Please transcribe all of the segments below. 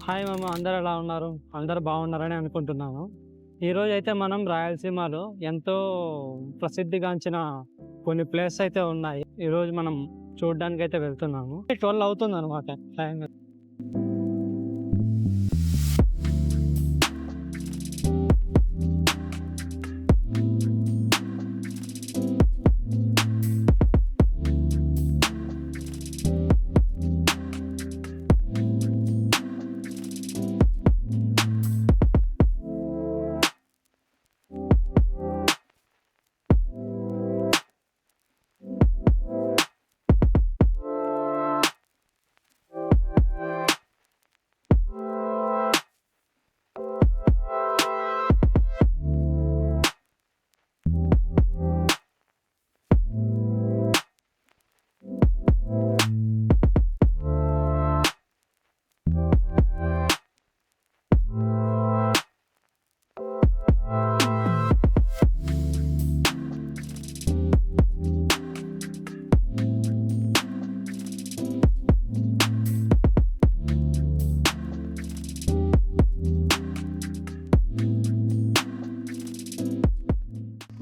Hi మామ, అందరూ ఎలా ఉన్నారు? అందరూ బాగున్నారని అనుకుంటున్నాను. ఈరోజైతే మనం రాయలసీమలో ఎంతో ప్రసిద్ధిగాంచిన కొన్ని ప్లేసెస్ అయితే ఉన్నాయి. ఈరోజు మనం చూడడానికైతే వెళ్తున్నాము. 12 అవుతుందనమాట టైం.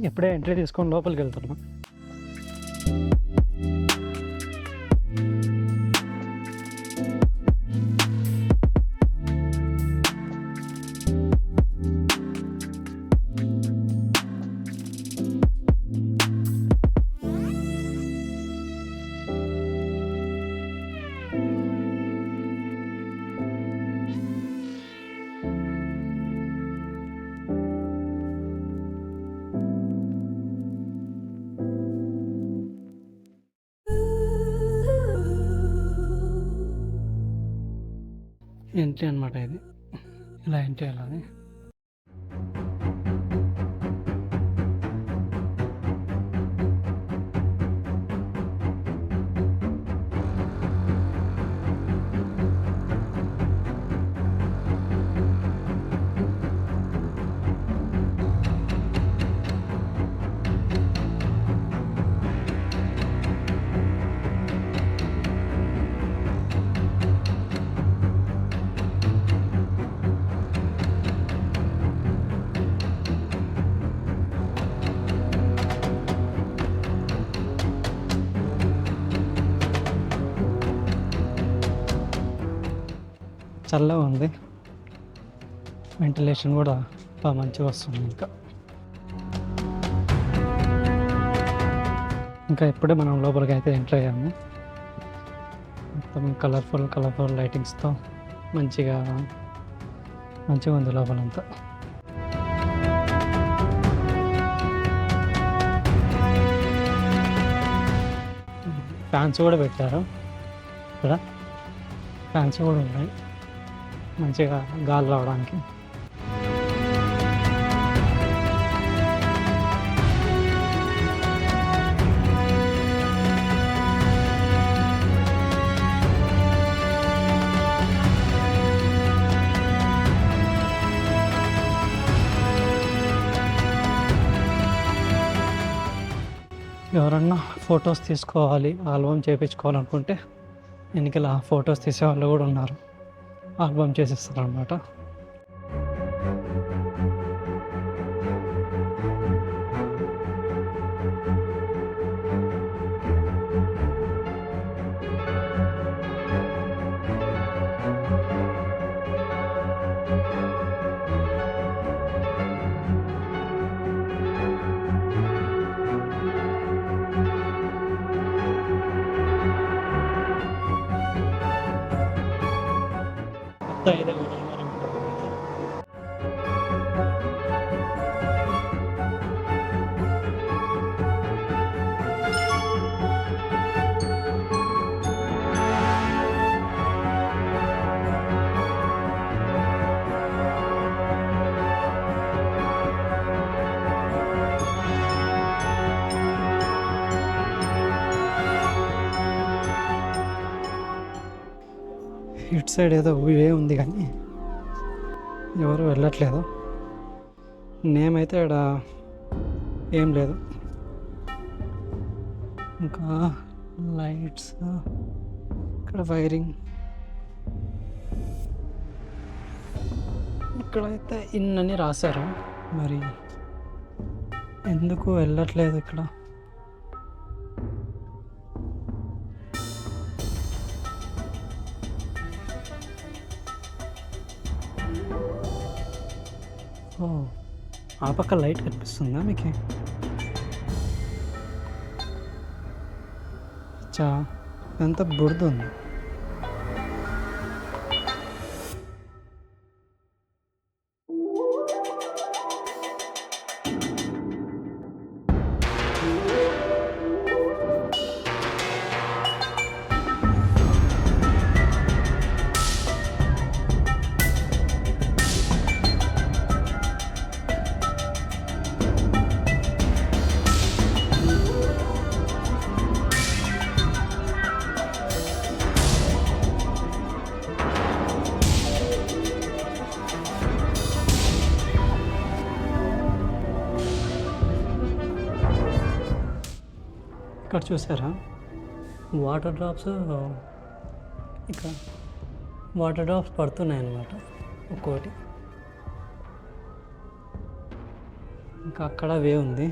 ఇప్పుడే ఎంట్రీ తీసుకొని లోపలికి వెళ్తున్నాం. ఎంట్రీ అనమాట ఇది. ఇలా ఎంట్రీ వెళ్ళాలి. చల్లగా ఉంది, వెంటిలేషన్ కూడా బాగా మంచిగా వస్తుంది. ఇంకా ఇప్పుడే మనం లోపలికి అయితే ఎంటర్ అయ్యాము. మొత్తం కలర్ఫుల్ లైటింగ్స్తో మంచిగా ఉంది లోపలంతా. ఫ్యాన్స్ కూడా పెట్టారు ఇక్కడ. ఫ్యాన్స్ కూడా ఉన్నాయి మంచిగా గాలి రావడానికి. ఎవరన్నా ఫొటోస్ తీసుకోవాలి, ఆల్బమ్ చేయించుకోవాలనుకుంటే వెనకాల ఫొటోస్ తీసే వాళ్ళు కూడా ఉన్నారు, ఆల్బమ్ చేసేస్తారు అన్నమాట. ఇదే ఇటు సైడ్ ఏదో వే ఉంది కానీ ఎవరు వెళ్ళట్లేదు. నేమ్ అయితే ఇక్కడ ఏం లేదు. ఇంకా లైట్స్, ఇక్కడ వైరింగ్ ఇక్కడైతే ఇన్నని రాశారు, మరి ఎందుకు వెళ్ళట్లేదు ఇక్కడ. ఓ, ఆ పక్క లైట్ కనిపిస్తుందా మీకు? ఎంత బురద ఉంది. ఇక్కడ చూసారా వాటర్ డ్రాప్స్, ఇక్కడ వాటర్ డ్రాప్స్ పడుతున్నాయి అన్నమాట ఒక్కోటి. ఇంకా అక్కడ వే ఉంది.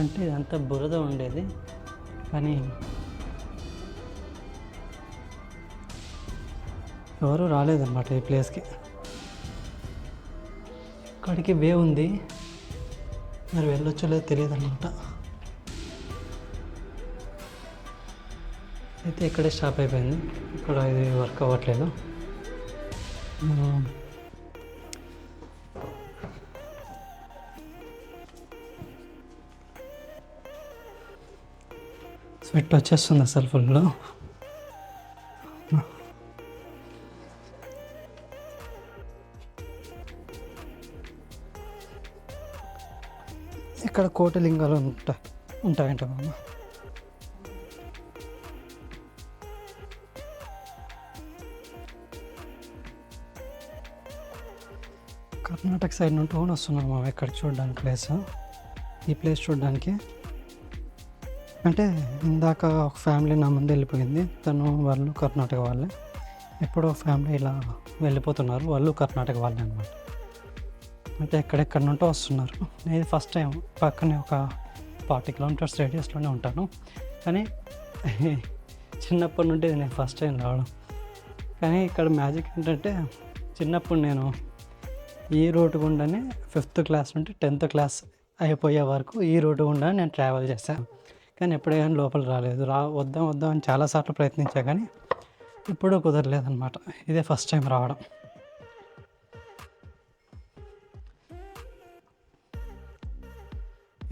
అంటే ఇదంతా బురద ఉండేది, కానీ ఎవరు రాలేదన్నమాట ఈ ప్లేస్కి. ఇక్కడికి వే ఉంది, మరి వెళ్ళొచ్చో లేదో తెలియదు అన్నమాట. అయితే ఇక్కడే స్టాప్ అయిపోయింది, ఇక్కడ ఇది వర్క్ అవ్వట్లేదు. స్వెట్ వచ్చేస్తుంది అసలు ఫుల్. ఇక్కడ కోటిలింగాలు ఉంటాయంట మామ. కర్ణాటక సైడ్ నుండి వస్తున్నాం మామ ఇక్కడ చూడడానికి ప్లేస్. ఈ ప్లేస్ చూడడానికి అంటే ఇందాక ఒక ఫ్యామిలీ నా ముందు వెళ్ళిపోయింది, వాళ్ళు కర్ణాటక వాళ్ళే. ఎప్పుడో ఫ్యామిలీ ఇలా వెళ్ళిపోతున్నారు, వాళ్ళు కర్ణాటక వాళ్ళే అనమాట. అంటే ఎక్కడెక్కడ నుంటో వస్తున్నారు. నేను ఫస్ట్ టైం పక్కనే ఒక 40 కిలోమీటర్స్ రేడియస్లోనే ఉంటాను, కానీ చిన్నప్పటి నుండి నేను ఫస్ట్ టైం రావడం. కానీ ఇక్కడ మ్యాజిక్ ఏంటంటే, చిన్నప్పుడు నేను ఈ రోడ్డు గుండానే 5th క్లాస్ నుండి 10th క్లాస్ అయిపోయే వరకు ఈ రోడ్డు గుండా నేను ట్రావెల్ చేశాను. కానీ ఎప్పుడే కానీ లోపల రాలేదు. వద్దాం అని చాలాసార్లు ప్రయత్నించా, కానీ ఎప్పుడూ కుదరలేదన్నమాట. ఇదే ఫస్ట్ టైం రావడం.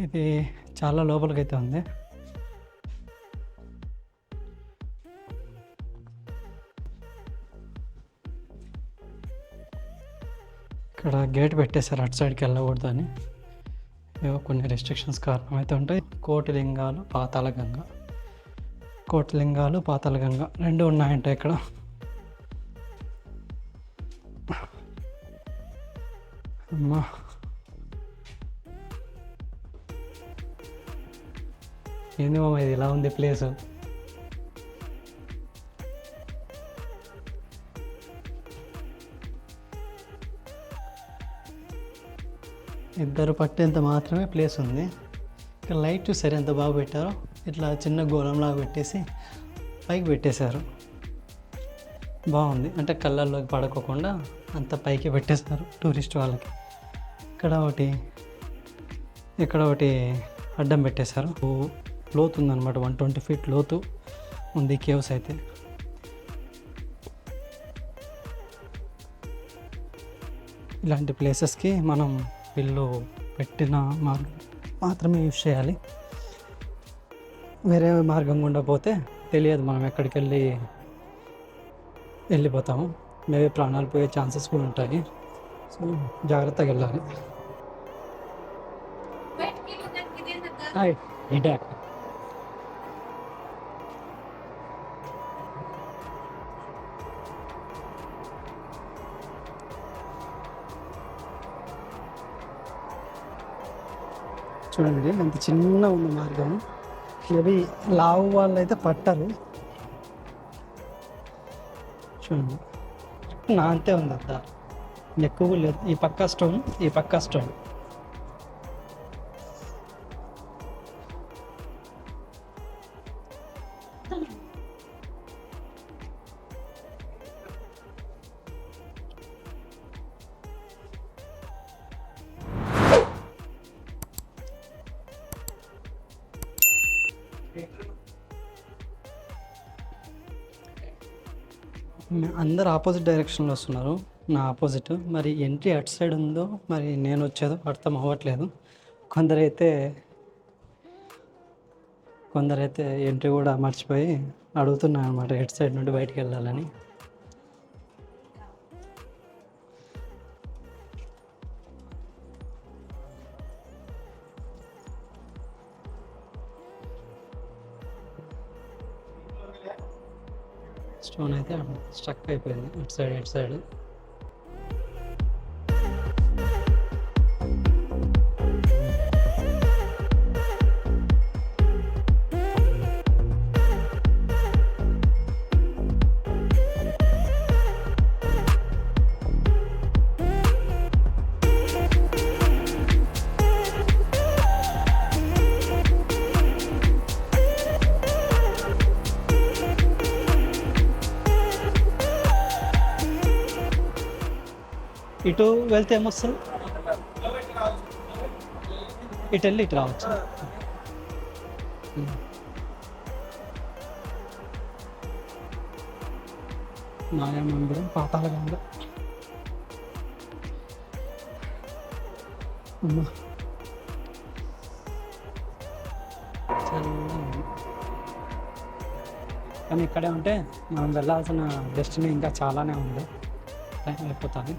ఇది చాలా లోపలికైతే ఉంది. ఇక్కడ గేట్ పెట్టేశారు, అటు సైడ్కి వెళ్ళకూడదు అని. ఏవో కొన్ని రెస్ట్రిక్షన్స్ కారణం అయితే ఉంటాయి. కోటిలింగాలు, పాతాళగంగ. కోటిలింగాలు, పాతాళగంగ రెండు ఉన్నాయంట ఇక్కడ. అమ్మా, ఏంది మామ ఇది ఇలా ఉంది ప్లేసు. ఇద్దరు పట్టేంత మాత్రమే ప్లేస్ ఉంది. ఇక్కడ లైట్ చూసారు ఎంత బాగా పెట్టారో. ఇట్లా చిన్న గోళంలాగా పెట్టేసి పైకి పెట్టేశారు. బాగుంది, అంటే కళ్ళల్లోకి పడుకోకుండా అంత పైకి పెట్టేశారు టూరిస్ట్ వాళ్ళకి. ఇక్కడ ఒకటి అడ్డం పెట్టేశారు. లోతు ఉందన్నమాట, 120 feet లోతు ఉంది కేవ్స్ అయితే. ఇలాంటి ప్లేసెస్కి మనం వీళ్ళు పెట్టిన మార్గం మాత్రమే యూజ్ చేయాలి. వేరే మార్గం గుండా పోతే తెలియదు మనం ఎక్కడికి వెళ్ళిపోతాము. మేబీ ప్రాణాలు పోయే ఛాన్సెస్ కూడా ఉంటాయి. సో జాగ్రత్తగా వెళ్ళాలి. చూడండి ఎంత చిన్న ఉంది మార్గం. మేబీ లావు వాళ్ళు అయితే పట్టరు. చూడండి నా అంతే ఉంది అంత. ఎక్కువ లేదు. ఈ పక్క స్టోన్, ఈ పక్క స్టోన్. అందరు ఆపోజిట్ డైరెక్షన్లో వస్తున్నారు, నా ఆపోజిట్. మరి ఎంట్రీ అటు సైడ్ ఉందో మరి నేను వచ్చేదో అర్థం అవ్వట్లేదు. కొందరైతే ఎంట్రీ కూడా మర్చిపోయి అడుగుతున్నాను అనమాట ఎటు సైడ్ నుండి బయటికి వెళ్ళాలని. స్టోన్ అయితే స్ట్రక్ అయిపోయింది ఇటు సైడ్. ఇటు వెళ్తే ఏమొస్తుంది? ఇటు వెళ్ళి ఇటు రావచ్చు. మాయామందిరం, పాతాళగంగ. అమ్మా కానీ ఇక్కడే ఉంటే మనం వెళ్ళాల్సిన డెస్టినీ ఇంకా చాలానే ఉంది. టైం అయిపోతుంది.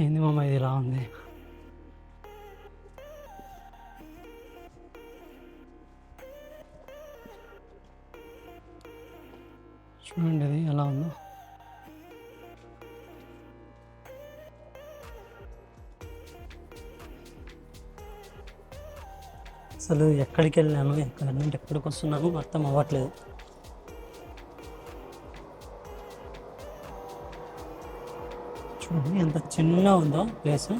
ఏంది మామ ఇది ఇలా ఉంది? చూడండి ఇది ఎలా ఉందో. అసలు ఎక్కడికి వెళ్ళాను, ఎక్కడి నుండి ఎక్కడికి వస్తున్నాను అర్థం అవ్వట్లేదు. చూడండి ఎంత చిన్న ఉందో ప్లేస్,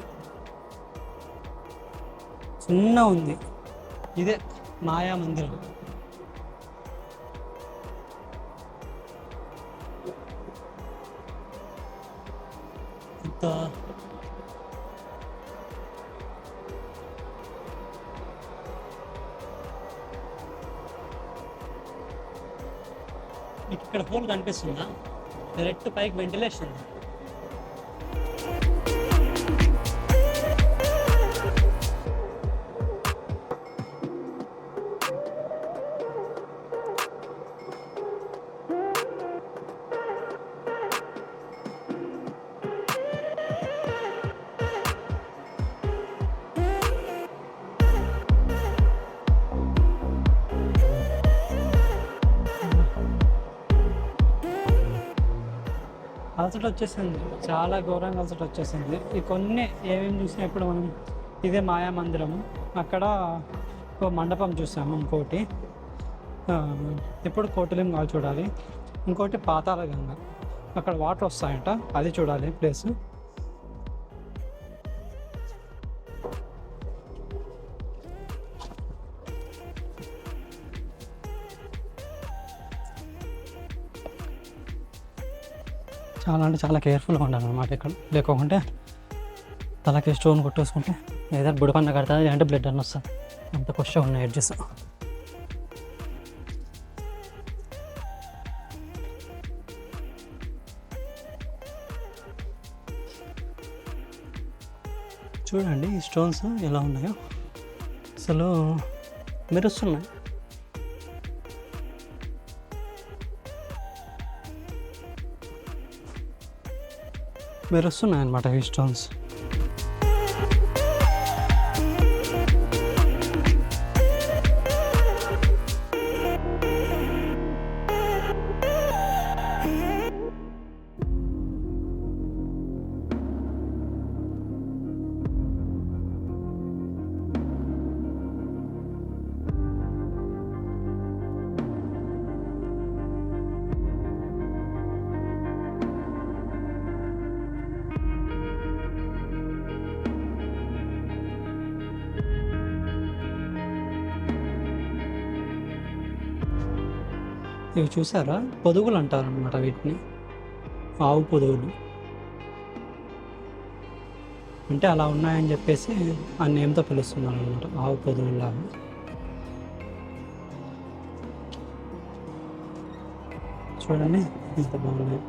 చిన్న ఉంది. ఇదే మాయా మందిరం. ఇంత ఇక్కడ హోల్ కనిపిస్తుందా? డైరెక్ట్ పైకి వెంటిలేషన్ ఉంది. అలసట వచ్చేసింది, చాలా ఘోరంగా అలసట వచ్చేసింది. ఈ కొన్ని ఏమేమి చూసినప్పుడు మనం ఇదే మాయా మందిరము, అక్కడ ఒక మండపం చూసాము, ఇంకోటి ఎప్పుడు కోటిలింగాలు చూడాలి, ఇంకోటి పాతాళగంగ, అక్కడ వాటర్ వస్తాయంట, అది చూడాలి ప్లేస్. చాలా అంటే చాలా కేర్ఫుల్గా ఉండాలి అన్నమాట ఇక్కడ. లేకుంటే తలకి స్టోన్ కొట్టేసుకుంటే ఏదైనా బుడపన్న కడుతుంది, లేదంటే బ్లడ్ అన్న వస్తుంది. అంత క్వశ్చన్ ఉన్నాయి ఎడ్జెస్. చూడండి ఈ స్టోన్స్ ఎలా ఉన్నాయో, అసలు మెరుస్తున్నాయి. మెరుస్తున్నాయి అన్నమాట ఈ స్టోన్స్. ఇవి చూసారా, పొదుగులు అంటారు అనమాట వీటిని. ఆవు పొదుగులు అంటే అలా ఉన్నాయని చెప్పేసి ఆ నేమ్తో పిలుస్తున్నారు అనమాట, ఆవు పొదుగులాగా. చూడండి ఎంత బాగున్నాయి.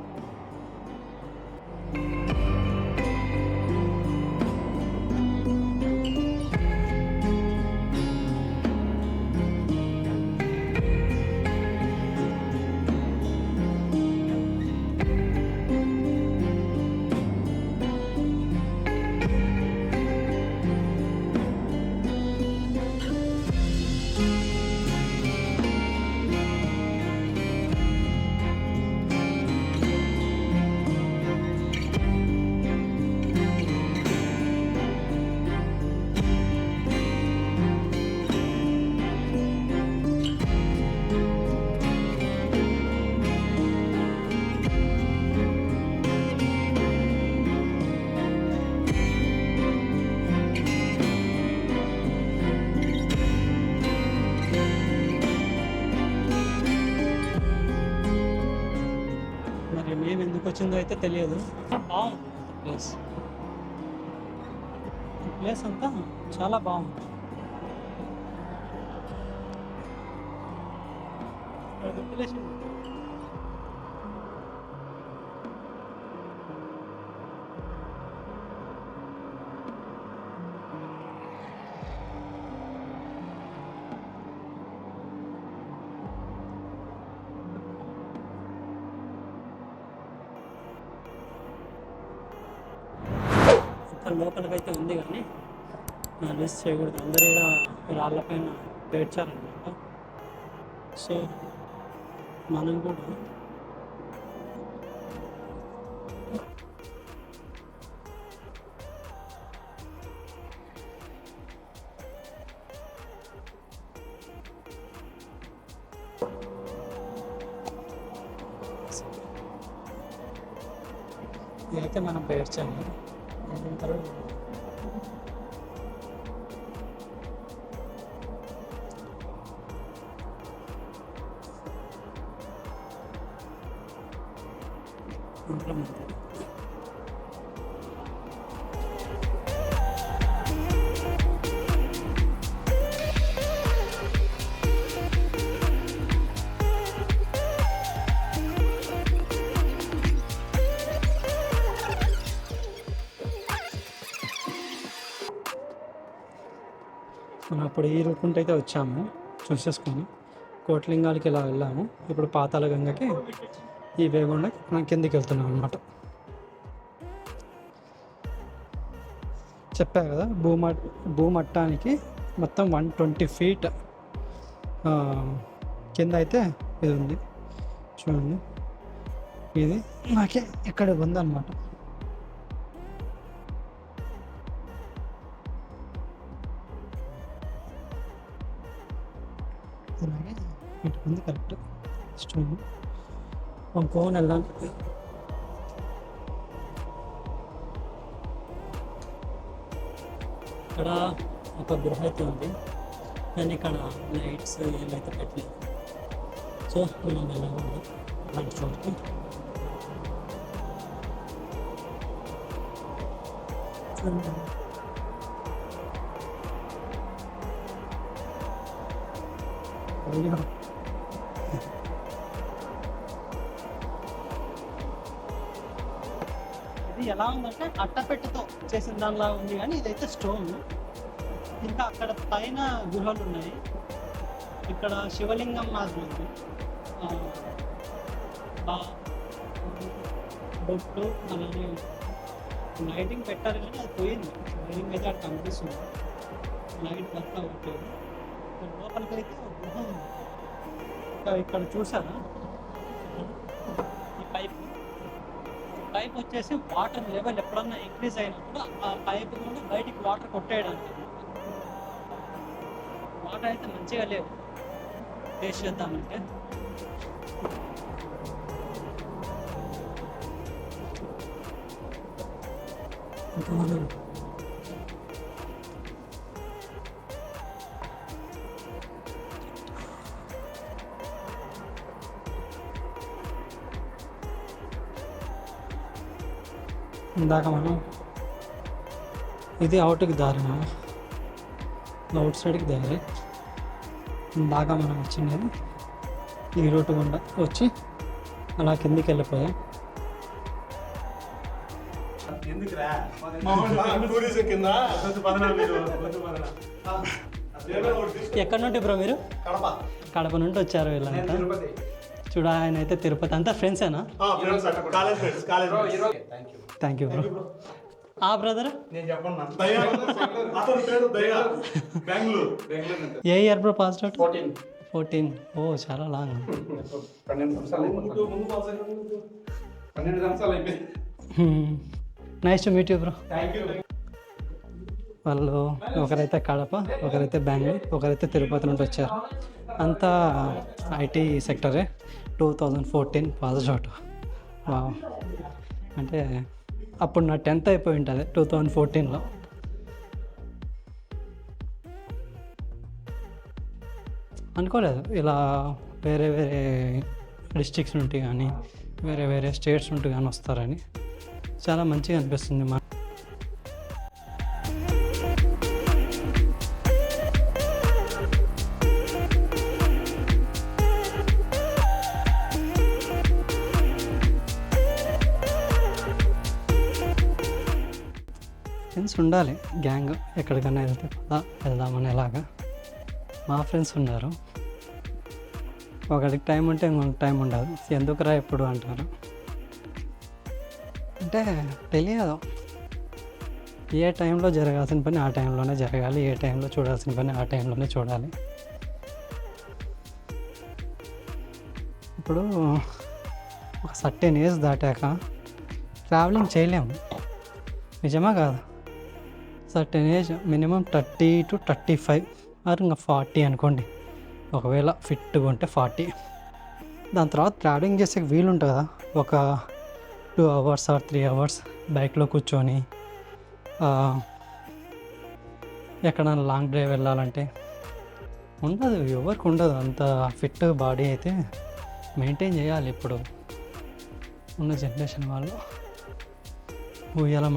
మరి మేము ఎందుకు వచ్చిందో అయితే తెలియదు. బాగుంది ప్లేస్, ప్లేస్ అంతా చాలా బాగుంది. లోపలికైతే ఉంది కానీ మిస్ చేయకూడదు, అందరూ ఇక్కడ రాళ్ళపైన పేర్చారనమాట. సో మనం కూడా ఇదైతే మనం పేర్చాము. తర్వాత మనం అప్పుడు ఈ రూట్ నుండి అయితే వచ్చాము, చూసేసుకొని కోట్లింగాలకి ఇలా వెళ్ళాము. ఇప్పుడు పాతాళ గంగకి ఈ వేగుండా మనం కిందికి వెళ్తున్నాం అనమాట. చెప్పా కదా, భూమట్టానికి మొత్తం 120 feet కింద అయితే ఇది ఉంది. చూడండి, ఇది నాకే ఇక్కడ ఉందన్నమాట. అలాగే ఇటు ఉంది కరెక్ట్ స్టోన్. ఫోన్ వెళ్ళాలి. ఇక్కడ ఒక గృహ అయితే ఉంది, కానీ ఇక్కడ లైట్స్ ఏమైతే పెట్టలేదు. సో మనం వెళ్ళాలి అలాంటి చోటుకి. ఇది ఎలా ఉందంటే అట్టపెట్టెతో చేసిన దానిలా ఉంది, కానీ ఇదైతే స్టోన్. ఇంకా అక్కడ పైన గుహలు ఉన్నాయి. ఇక్కడ శివలింగం మాదిరి ఉంది. బొట్టు అలానే లైటింగ్ పెట్టారు, కానీ అది పోయింది. లైటింగ్ అయితే అక్కడ కనిపిస్తుంది, లైట్ వర్క్ అవ్వట్లేదు. లోపలికి అయితే గృహ ఉంది. ఇక్కడ చూసారా, ఈ పైప్ వచ్చేసి వాటర్ లెవెల్ ఎప్పుడన్నా ఇంక్రీజ్ అయినప్పుడు ఆ పైప్ నుండి బయటికి వాటర్ కొట్టేయడానికి. వాటర్ అయితే మంచిగా లేవు. టేస్ట్ చేద్దామంటే ఇందాక మనం ఇది అవుట్కి దారి, అవుట్ సైడ్కి దారి. ఇందాక మనం వచ్చింది ఈ రూట్ గుండా వచ్చి అలా కిందికి వెళ్ళిపోయాం. ఎక్కడ నుండి బ్రో మీరు? కడప నుండి వచ్చారు వీళ్ళంతా. చూడ ఆయన అయితే తిరుపతి. అంతా ఫ్రెండ్సేనా? Thank you bro. ఆ బ్రదర్ ఏ ఇయర్ బ్రో పాస్ అవుట్? 14. ఓ చాలా లాంగ్. 12 సంవత్సరాలు అయిపోయింది. Nice to meet you bro. వాళ్ళు ఒకరైతే కడప, ఒకరైతే బెంగళూరు, ఒకరైతే తిరుపతి నుండి వచ్చారు. అంతా ఐటీ సెక్టరే. 2014 pass out. అంటే అప్పుడు నా 10th అయిపోయి ఉంటుంది 2014లో. అనుకోలేదు ఇలా వేరే వేరే డిస్ట్రిక్ట్స్ నుండి కానీ వేరే వేరే స్టేట్స్ నుండి కానీ వస్తారని. చాలా మంచిగా అనిపిస్తుంది. ఫ్రెండ్స్ ఉండాలి, గ్యాంగ్ ఎక్కడికన్నా వెళ్తే వెళ్దామని. ఎలాగా మా ఫ్రెండ్స్ ఉన్నారు. ఒకరికి టైం ఉంటే ఇంకొక టైం ఉండదు. ఎందుకురా ఎప్పుడు అంటారు. అంటే తెలియదు, ఏ టైంలో జరగాల్సిన పని ఆ టైంలోనే జరగాలి, ఏ టైంలో చూడాల్సిన పని ఆ టైంలోనే చూడాలి. ఇప్పుడు ఒక సర్టెన్ ఏజ్ దాటాక ట్రావెలింగ్ చేయలేము. నిజమా కాదు? Certain age minimum 30 to 35 or ఇంకా 40 అనుకోండి. ఒకవేళ ఫిట్గా ఉంటే 40. దాని తర్వాత ట్రావెలింగ్ చేసే వీలు ఉంటుంది కదా. ఒక 2 hours or 3 hours బైక్లో కూర్చొని ఎక్కడైనా లాంగ్ డ్రైవ్ వెళ్ళాలంటే ఉండదు, ఎవరికి ఉండదు. అంత ఫిట్ బాడీ అయితే మెయింటైన్ చేయాలి ఇప్పుడు ఉన్న జనరేషన్ వాళ్ళు. ఉయ్యాల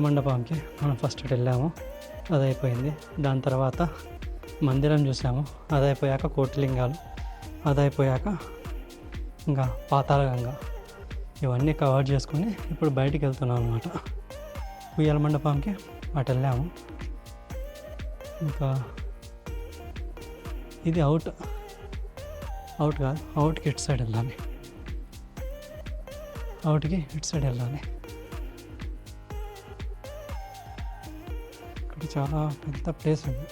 మండపంకి మనం ఫస్ట్ వెళ్ళాము, అది అయిపోయింది. దాని తర్వాత మందిరం చూసాము, అది అయిపోయాక కోటిలింగాలు, అది అయిపోయాక ఇంకా పాతాళగంగ. ఇవన్నీ కవర్ చేసుకొని ఇప్పుడు బయటికి వెళ్తున్నాం అనమాట. ఉయ్యాల మండపంకి అటు వెళ్ళాము. ఇంకా ఇది అవుట్ కాదు, అవుట్కి ఇటు సైడ్ వెళ్ళాలి. అవుట్కి ఇటు సైడ్ వెళ్ళాలి. ఇక్కడ చాలా పెద్ద ప్లేస్ ఉంది.